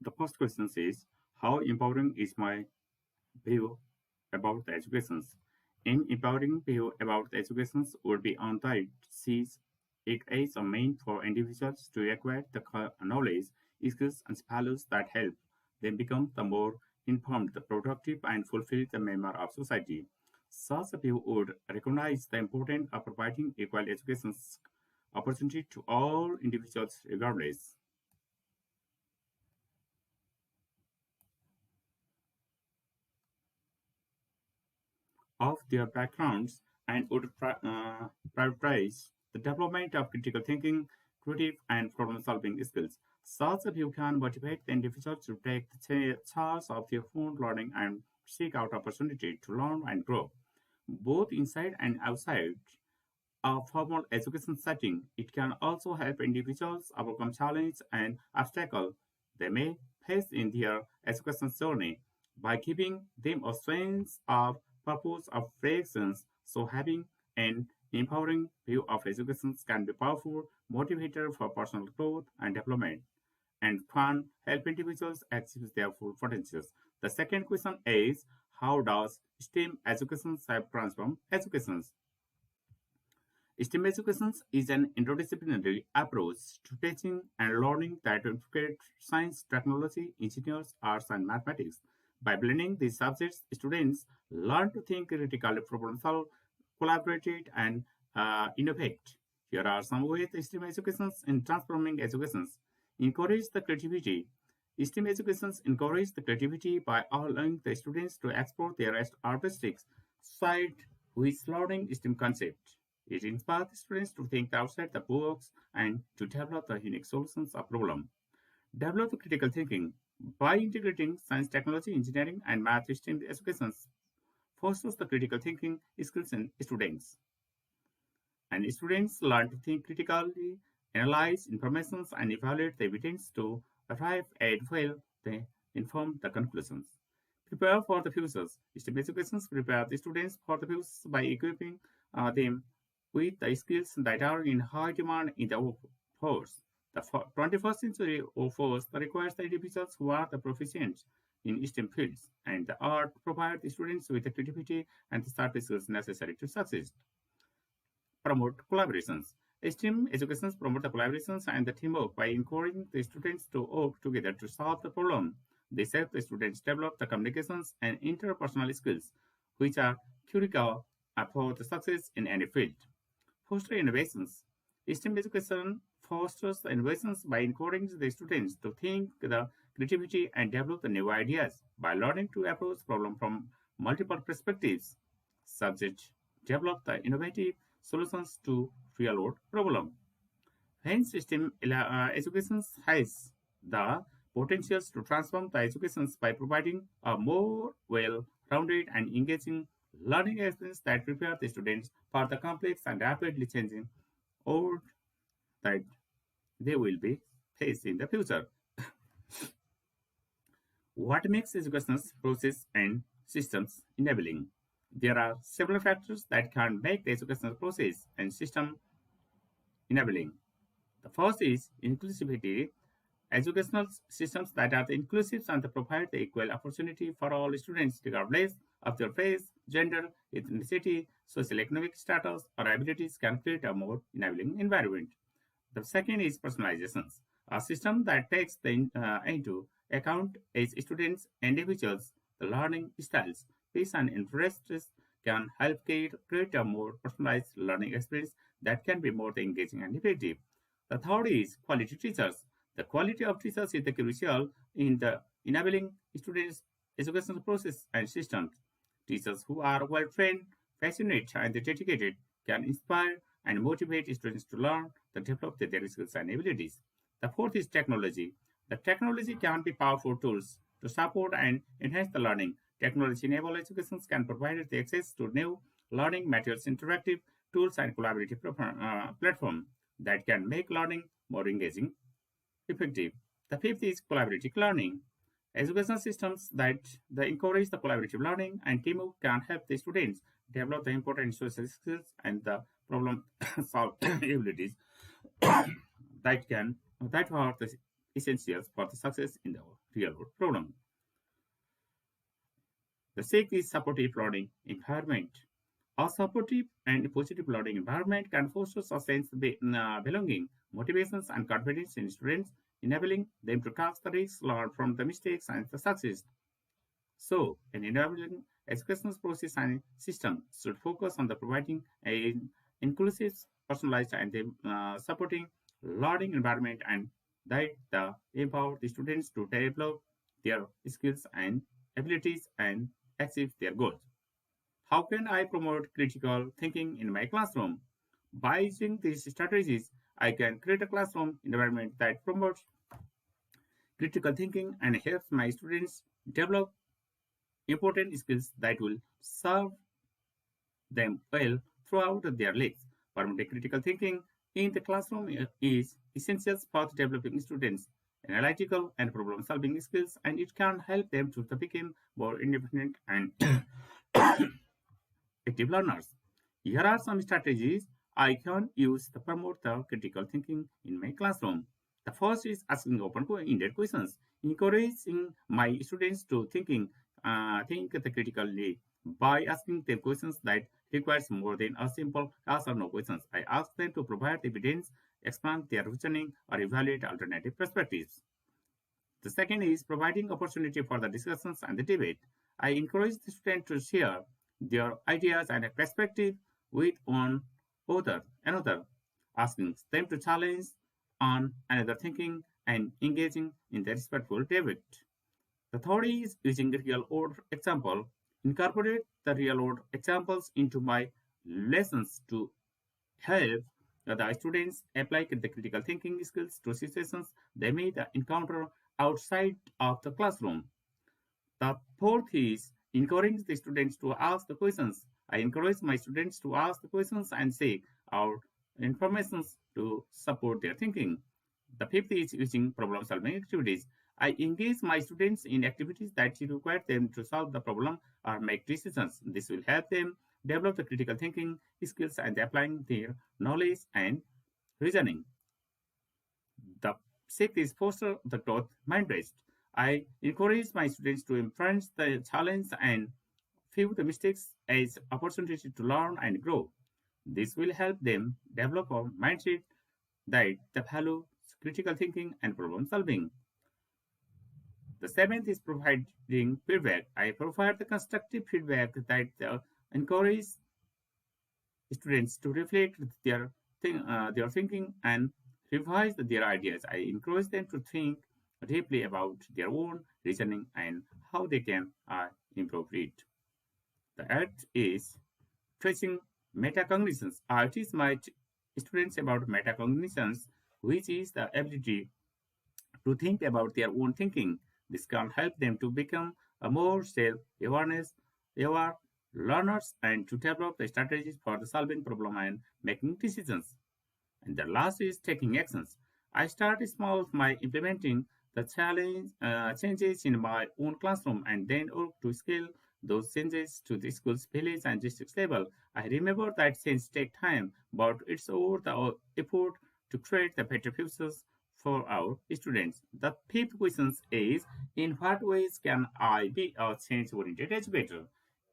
The first question is, how empowering is my view about the educations? In empowering view about the educations would be on that sees it as a means for individuals to acquire the knowledge, skills, and values that help them become the more informed, the productive, and fulfilled the member of society. Such a view would recognize the importance of providing equal education opportunity to all individuals regardless of their backgrounds and would prioritize the development of critical thinking, creative, and problem solving skills. Such a view can motivate the individual to take the charge of their own learning and seek out opportunity to learn and grow, both inside and outside a formal education setting. It can also help individuals overcome challenges and obstacles they may face in their education journey by giving them a sense of purpose of fractions. So having an empowering view of education can be powerful motivator for personal growth and development and can help individuals achieve their full potentials. The second question is, how does STEM education have transformed education? STEM education is an interdisciplinary approach to teaching and learning that integrates science, technology, engineers, arts, and mathematics. By blending these subjects, students learn to think critically, problem solve, collaborate, and innovate. Here are some ways STEM education in transforming education encourage the creativity. STEM education encourages the creativity by allowing the students to explore their artistic side with learning STEM concept. It inspires students to think outside the box and to develop the unique solutions of problem. Develop the critical thinking by integrating science, technology, engineering, and math STEM education fosters the critical thinking skills in students. And students learn to think critically, analyze information, and evaluate the evidence to arrive at well they inform the conclusions. Prepare for the futures. STEM education prepare the students for the futures by equipping them with the skills that are in high demand in the workforce. The 21st century workforce requires the individuals who are the proficient in STEM fields and the art provide the students with the creativity and the soft skills necessary to succeed. Promote collaborations. STEM education promote the collaborations and the teamwork by encouraging the students to work together to solve the problem. They help the students develop the communications and interpersonal skills, which are critical for the success in any field. Foster innovations. STEM education fosters the innovations by encouraging the students to think the creativity and develop the new ideas by learning to approach problem from multiple perspectives. Subject develop the innovative solutions to real world problem. Hence, STEM education has the potential to transform the education by providing a more well-rounded and engaging learning experience that prepare the students for the complex and rapidly changing world that they will be faced in the future. What makes educational process and systems enabling? There are several factors that can make the educational process and system enabling. The first is inclusivity. Educational systems that are inclusive and provide the equal opportunity for all students, regardless of their race, gender, ethnicity, social economic status, or abilities, can create a more enabling environment. The second is personalizations, a system that takes into account each student's individuals, the learning styles, pace, and interests can help create a more personalized learning experience that can be more engaging and effective. The third is quality teachers. The quality of teachers is the crucial in the enabling students' educational process and systems. Teachers who are well trained, passionate, and dedicated can inspire and motivate students to learn to develop their skills and abilities. The fourth is technology. The technology can be powerful tools to support and enhance the learning. Technology-enabled education can provide the access to new learning materials, interactive tools, and collaborative platform that can make learning more engaging, effective. The fifth is collaborative learning. Educational systems that encourage the collaborative learning and teamwork can help the students develop the important social skills and the problem solving abilities that are the essentials for the success in the real-world problem. The sixth is supportive learning environment. A supportive and positive learning environment can foster a sense of belonging, motivations, and confidence in students, enabling them to catch the risks, learn from the mistakes, and the success. So, an enabling educational process and system should focus on the providing an inclusive, personalized, and supporting learning environment and that empower the students to develop their skills and abilities and achieve their goals. How can I promote critical thinking in my classroom? By using these strategies, I can create a classroom environment that promotes critical thinking and helps my students develop important skills that will serve them well throughout their lives. Permanent critical thinking in the classroom is essential for developing students' analytical and problem solving skills, and it can help them to become more independent and active learners. Here are some strategies I can use to promote the critical thinking in my classroom. The first is asking open-ended questions, encouraging my students to think critically by asking them questions that requires more than a simple yes or no questions. I ask them to provide evidence, expand their reasoning, or evaluate alternative perspectives. The second is providing opportunity for the discussions and the debate. I encourage the student to share their ideas and perspective with one another, asking them to challenge on another thinking and engaging in the respectful debate. The third is using real world example. Incorporate the real world examples into my lessons to help the students apply the critical thinking skills to situations they may encounter outside of the classroom. The fourth is encouraging the students to ask the questions. I encourage my students to ask the questions and seek out information to support their thinking. The fifth is using problem solving activities. I engage my students in activities that require them to solve the problem or make decisions. This will help them develop the critical thinking skills and applying their knowledge and reasoning. The sixth is foster the growth mindset. I encourage my students to embrace the challenge and view the mistakes as opportunity to learn and grow. This will help them develop a mindset that the value critical thinking and problem solving. The seventh is providing feedback. I provide the constructive feedback that encourage students to reflect their thinking and revise their ideas. I encourage them to think deeply about their own reasoning and how they can improve it. The eighth is tracing metacognitions. I teach my students about metacognitions, which is the ability to think about their own thinking. This can help them to become a more self-awareness, aware learners and to develop the strategies for the solving problem and making decisions. And the last is taking actions. I start small by implementing the changes in my own classroom and then work to scale those changes to the school's village and district level. I remember that change take time, but it's worth the effort to create the better futures for our students. The fifth question is, in what ways can I be a change-oriented educator?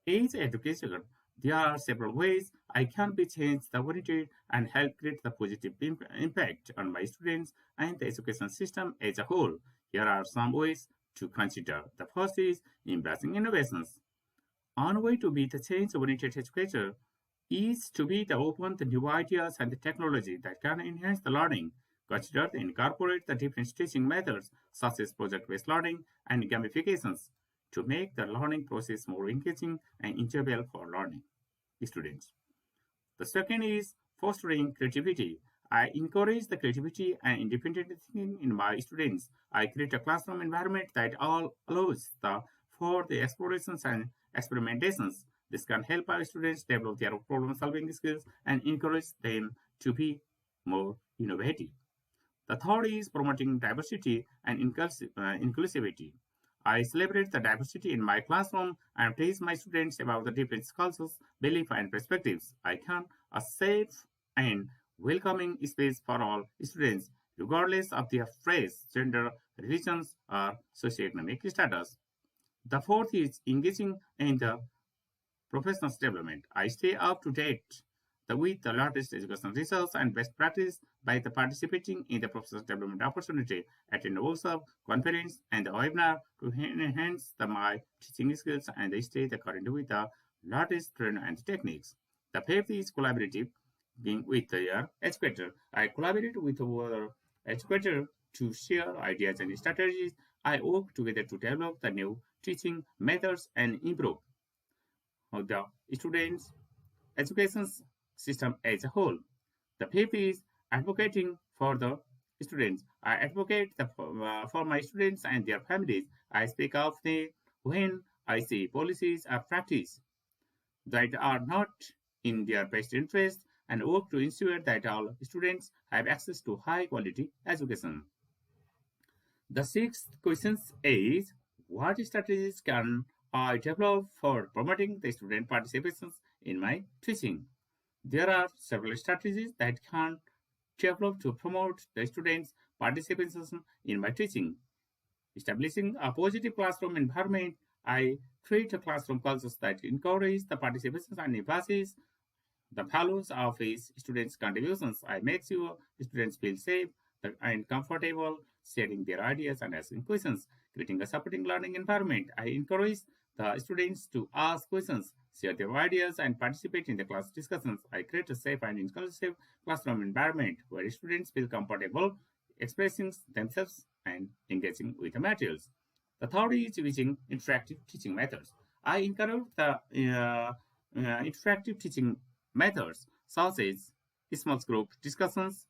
As educator, there are several ways I can be change-oriented and help create the positive impact on my students and the education system as a whole. Here are some ways to consider. The first is embracing innovations. One way to be the change-oriented educator is to be the open to new ideas and the technology that can enhance the learning. Consider and incorporate the different teaching methods such as project-based learning and gamifications to make the learning process more engaging and enjoyable for learning students. The second is fostering creativity. I encourage the creativity and independent thinking in my students. I create a classroom environment that all allows for the explorations and experimentations. This can help our students develop their problem solving skills and encourage them to be more innovative. The third is promoting diversity and inclusivity. I celebrate the diversity in my classroom and teach my students about the different cultures, beliefs, and perspectives. I can a safe and welcoming space for all students, regardless of their race, gender, religions, or socioeconomic status. The fourth is engaging in the professional development. I stay up to date with the latest educational research and best practice by participating in the professional development opportunity, attend workshop, conference, and the webinar to enhance my teaching skills and stay the current with the latest trend and techniques. The fifth is collaborative, being with your educator. I collaborate with our educator to share ideas and strategies. I work together to develop the new teaching methods and improve of the students' education system as a whole. The fifth is advocating for the students. I advocate for my students and their families. I speak of them when I see policies or practice that are not in their best interest and work to ensure that all students have access to high quality education. The sixth question is what strategies can I develop for promoting the student participation in my teaching? There are several strategies that can develop to promote the students' participation in my teaching. Establishing a positive classroom environment, I create a classroom cultures that encourage the participation and emphasizes the values of his students' contributions. I make sure students feel safe and comfortable sharing their ideas and asking questions, creating a supporting learning environment. I encourage the students to ask questions, share their ideas, and participate in the class discussions. I create a safe and inclusive classroom environment where students feel comfortable expressing themselves and engaging with the materials. The third is using interactive teaching methods. I encourage the interactive teaching methods such as small group discussions,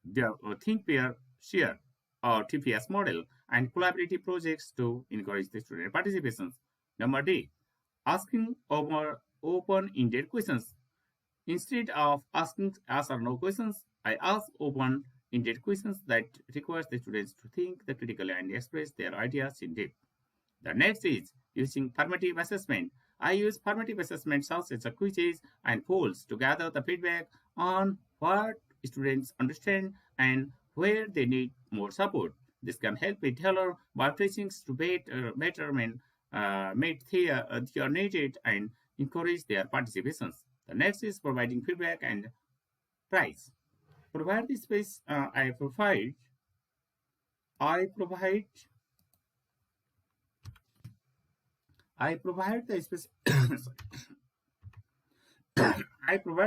the think, pair, share, or TPS model, and collaborative projects to encourage the student participation. Number D, asking over open-ended questions. Instead of asking yes or no questions, I ask open-ended questions that require the students to think critically and express their ideas in depth. The next is using formative assessment. I use formative assessment such as quizzes and polls to gather the feedback on what students understand and where they need more support. This can help me tailor my teachings to meet their needed and encourage their participations. The next is providing feedback and prize. Provide the space I provide I provide the I provide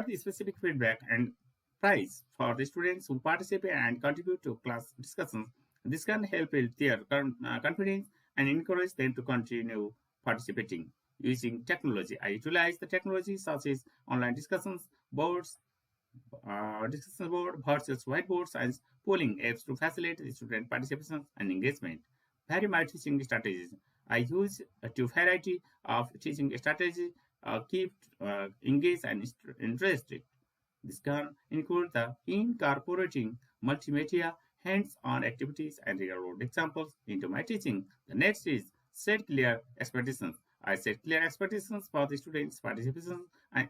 the specific feedback and prize for the students who participate and contribute to class discussions. This can help build their confidence and encourage them to continue participating. Using technology, I utilize the technology such as online discussion board, virtual whiteboards, and polling apps to facilitate student participation and engagement. Vary my teaching strategies. I use a variety of teaching strategies, keep engaged and interested. This can include the incorporating multimedia, hands-on activities, and real-world examples into my teaching. The next is set clear expectations. I set clear expectations for the students' participation and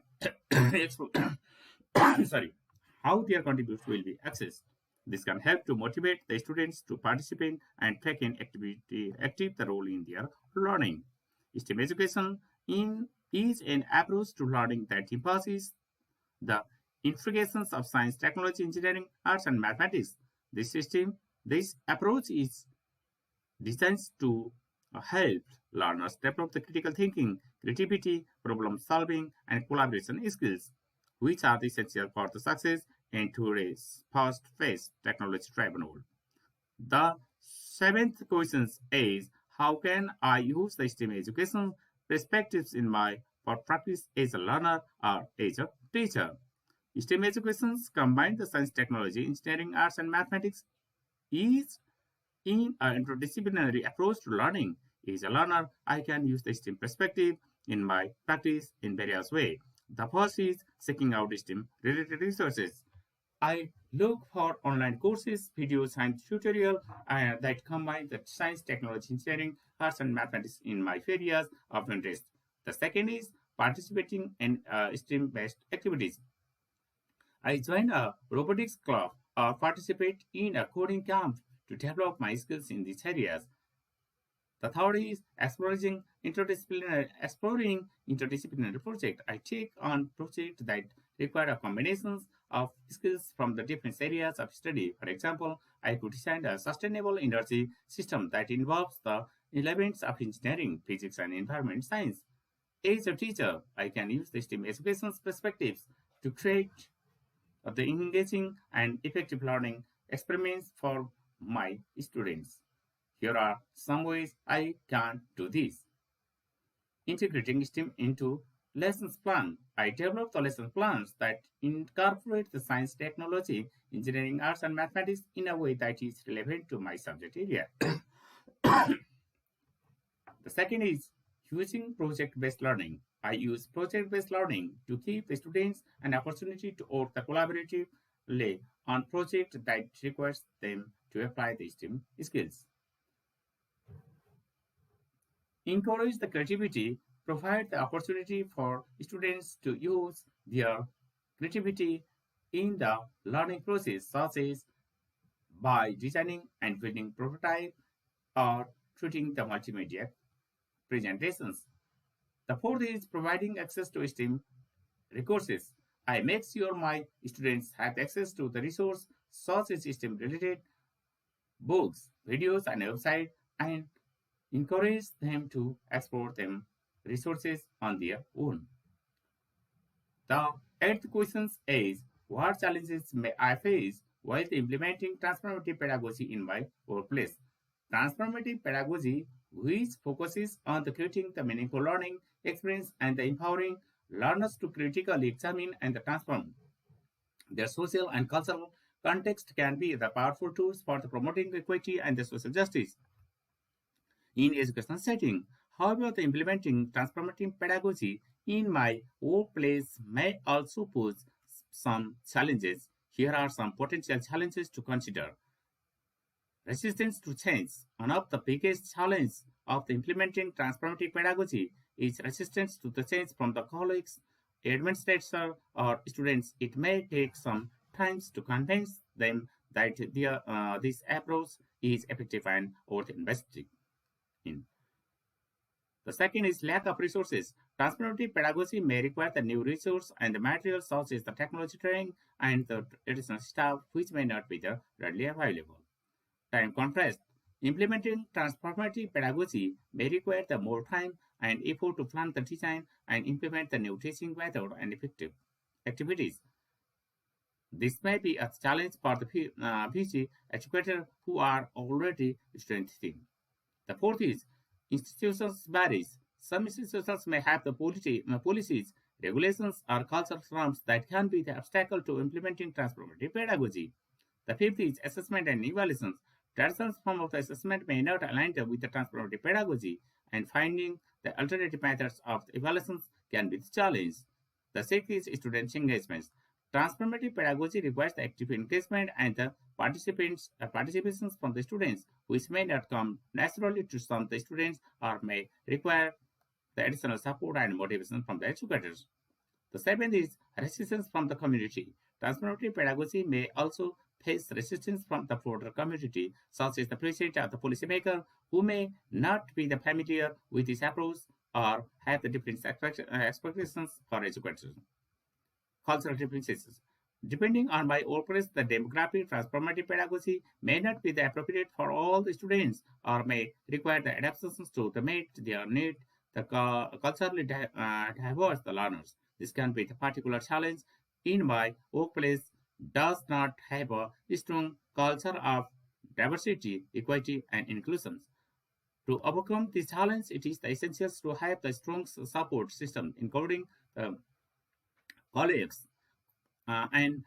sorry, how their contributions will be accessed. This can help to motivate the students to participate and take an active the role in their learning. STEM education is an approach to learning that emphasizes the integrations of science, technology, engineering, arts, and mathematics. This approach is designed to help learners develop the critical thinking, creativity, problem solving, and collaboration skills, which are essential for the success in today's fast-paced technology-driven world. The seventh question is how can I use the STEM education perspectives in my practice as a learner or as a teacher? STEM educations combine the science, technology, engineering, arts, and mathematics is in an interdisciplinary approach to learning. As a learner, I can use the STEM perspective in my practice in various ways. The first is seeking out STEM related resources. I look for online courses, videos, and tutorials that combine the science, technology, engineering, arts, and mathematics in my areas of interest. The second is participating in STEM based activities. I joined a robotics club or participate in a coding camp to develop my skills in these areas. The third is exploring interdisciplinary project. I take on projects that require a combination of skills from the different areas of study. For example, I could design a sustainable energy system that involves the elements of engineering, physics, and environment science. As a teacher, I can use the STEM education perspectives to create the engaging and effective learning experiments for my students. Here are some ways I can do this. Integrating STEM into lessons plan. I develop the lesson plans that incorporate the science, technology, engineering, arts, and mathematics in a way that is relevant to my subject area. The second is using project-based learning. I use project-based learning to give the students an opportunity to work collaboratively on projects that requires them to apply the STEM skills. Encourage the creativity, provide the opportunity for students to use their creativity in the learning process, such as by designing and building prototype or creating the multimedia presentations. The fourth is providing access to STEM resources. I make sure my students have access to the resource such as STEM related books, videos, and websites, and encourage them to explore them resources on their own. The eighth question is, what challenges may I face while implementing transformative pedagogy in my workplace? Transformative pedagogy, which focuses on the creating the meaningful learning experience and the empowering learners to critically examine and transform their social and cultural context, can be the powerful tools for the promoting equity and the social justice in educational setting. However, the implementing transformative pedagogy in my workplace may also pose some challenges. Here are some potential challenges to consider. Resistance to change. One of the biggest challenges of the implementing transformative pedagogy is resistance to the change from the colleagues, administrators, or students. It may take some time to convince them that this approach is effective and worth investing in. The second is lack of resources. Transformative pedagogy may require the new resource and the materials such as the technology training and the additional staff which may not be readily available. Time contrast. Implementing transformative pedagogy may require the more time and effort to plan the design and implement the new teaching method and effective activities. This may be a challenge for the PG educators who are already strengthening. The fourth is institutions varies. Some institutions may have the policies, regulations, or cultural norms that can be the obstacle to implementing transformative pedagogy. The fifth is assessment and evaluations. Traditional form of the assessment may not align with the transformative pedagogy, and finding the alternative methods of the evaluations can be the challenge. The sixth is student engagement. Transformative pedagogy requires the active engagement and the participations from the students, which may not come naturally to some of the students or may require the additional support and motivation from the educators. The seventh is resistance from the community. Transformative pedagogy may also face resistance from the broader community, such as the president or the policymaker, who may not be familiar with this approach or have the different expectations for educators. Cultural differences. Depending on my workplace, the demographic transformative pedagogy may not be the appropriate for all the students or may require the adaptations to meet their need, the culturally diverse the learners. This can be the particular challenge in my workplace does not have a strong culture of diversity, equity, and inclusion. To overcome this challenge, it is essential to have the strong support system, including colleagues and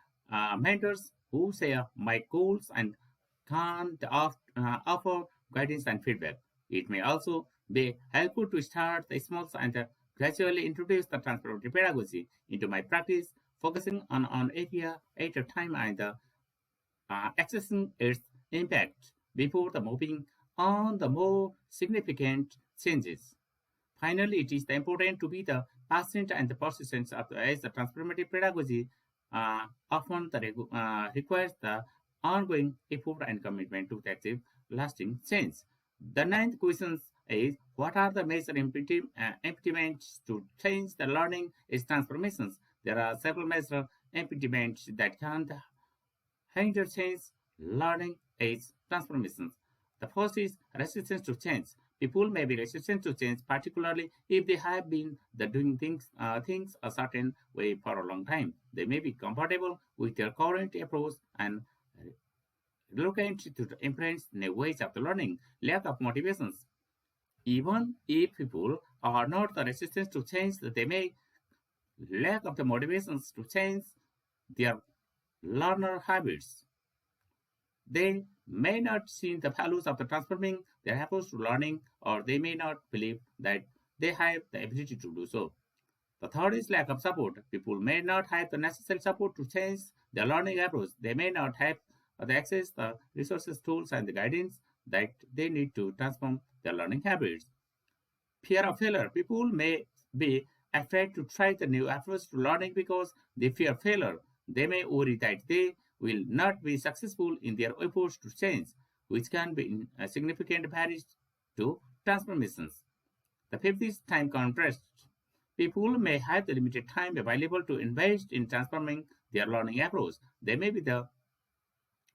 mentors who share my goals and can offer guidance and feedback. It may also be helpful to start small and gradually introduce the transformative pedagogy into my practice, focusing on an area at a time and assessing its impact before the moving on the more significant changes. Finally, it is important to be the patient and the persistence of as the transformative pedagogy. often requires the ongoing effort and commitment to achieve lasting change. The ninth question is what are the major impediments to change the learning is transformations. There are several major impediments that can hinder change learning is transformations. The first is resistance to change. People may be resistant to change, particularly if they have been doing things a certain way for a long time. They may be comfortable with their current approach and reluctant to embrace new ways of learning. Lack of motivations. Even if people are not resistant to change, they may lack of the motivations to change their learner habits. They may not see the values of the transforming their approach to learning, or they may not believe that they have the ability to do so. The third is lack of support. People may not have the necessary support to change their learning approach. They may not have the access, the resources, tools, and the guidance that they need to transform their learning habits. Fear of failure. People may be afraid to try the new approach to learning because they fear failure. They may worry that they will not be successful in their efforts to change, which can be a significant barrier to transformations. The fifth is time contrast. People may have the limited time available to invest in transforming their learning approach. They may be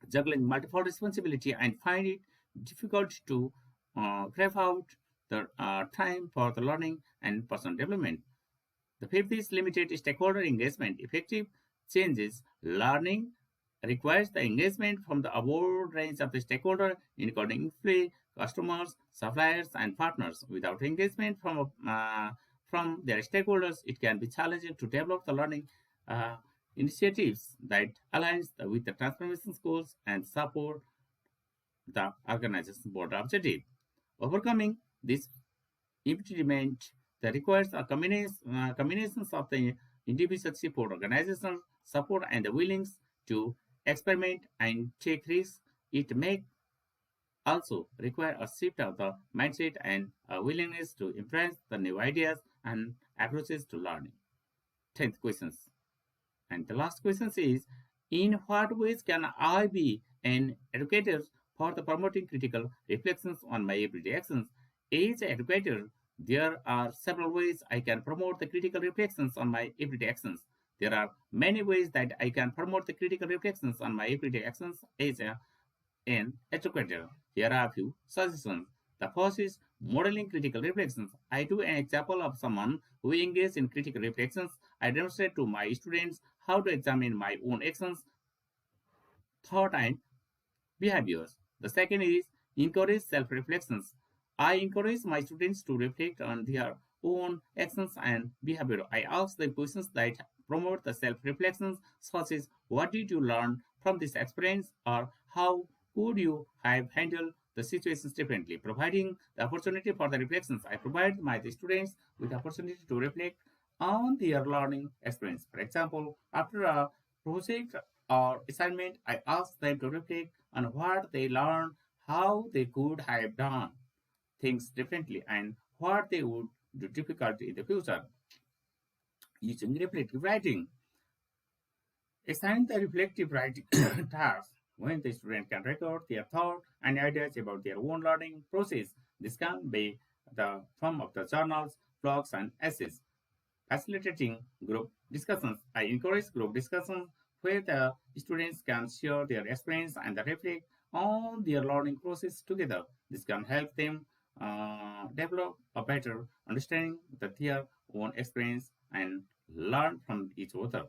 juggling multiple responsibility and find it difficult to carve out the time for the learning and personal development. The fifth is limited stakeholder engagement. Effective changes learning requires the engagement from the broad range of the stakeholders, including employees, customers, suppliers, and partners. Without engagement from their stakeholders, it can be challenging to develop the learning uh, initiatives that aligns with the transformation goals and support the organization's broader objective. Overcoming this impediment that requires a combinations of the individual support, organizational support, and the willingness to experiment and take risks. It may also require a shift of the mindset and a willingness to embrace the new ideas and approaches to learning. 10th questions. And the last question is, in what ways can I be an educator for the promoting critical reflections on my everyday actions? As an educator, there are several ways I can promote the critical reflections on my everyday actions. There are many ways that I can promote the critical reflections on my everyday actions as an educator. Here are a few suggestions. The first is modeling critical reflections. I do an example of someone who engages in critical reflections. I demonstrate to my students how to examine my own actions, thought, and behaviors. The second is encourage self-reflections. I encourage my students to reflect on their own actions and behavior. I ask them questions that promote the self-reflections, such as what did you learn from this experience, or how could you have handled the situations differently. Providing the opportunity for the reflections, I provide my students with the opportunity to reflect on their learning experience. For example, after a project or assignment, I ask them to reflect on what they learned, how they could have done things differently, and what they would do difficulty in the future. Using reflective writing, assign the reflective writing task when the student can record their thoughts and ideas about their own learning process. This can be the form of the journals, blogs, and essays. Facilitating group discussions. I encourage group discussions where the students can share their experience and reflect on their learning process together. This can help them develop a better understanding of their own experience and learn from each other.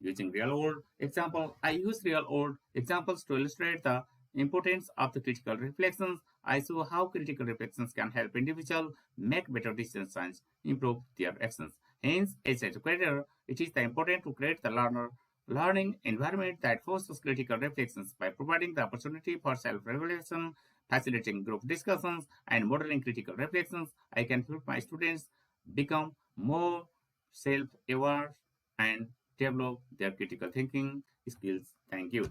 Using real-world example, I use real-world examples to illustrate the importance of the critical reflections. I show how critical reflections can help individuals make better decisions and improve their actions. Hence, as an educator, it is important to create the learning environment that fosters critical reflections by providing the opportunity for self-reflection, facilitating group discussions, and modeling critical reflections. I can help my students become more self-aware and develop their critical thinking skills. Thank you.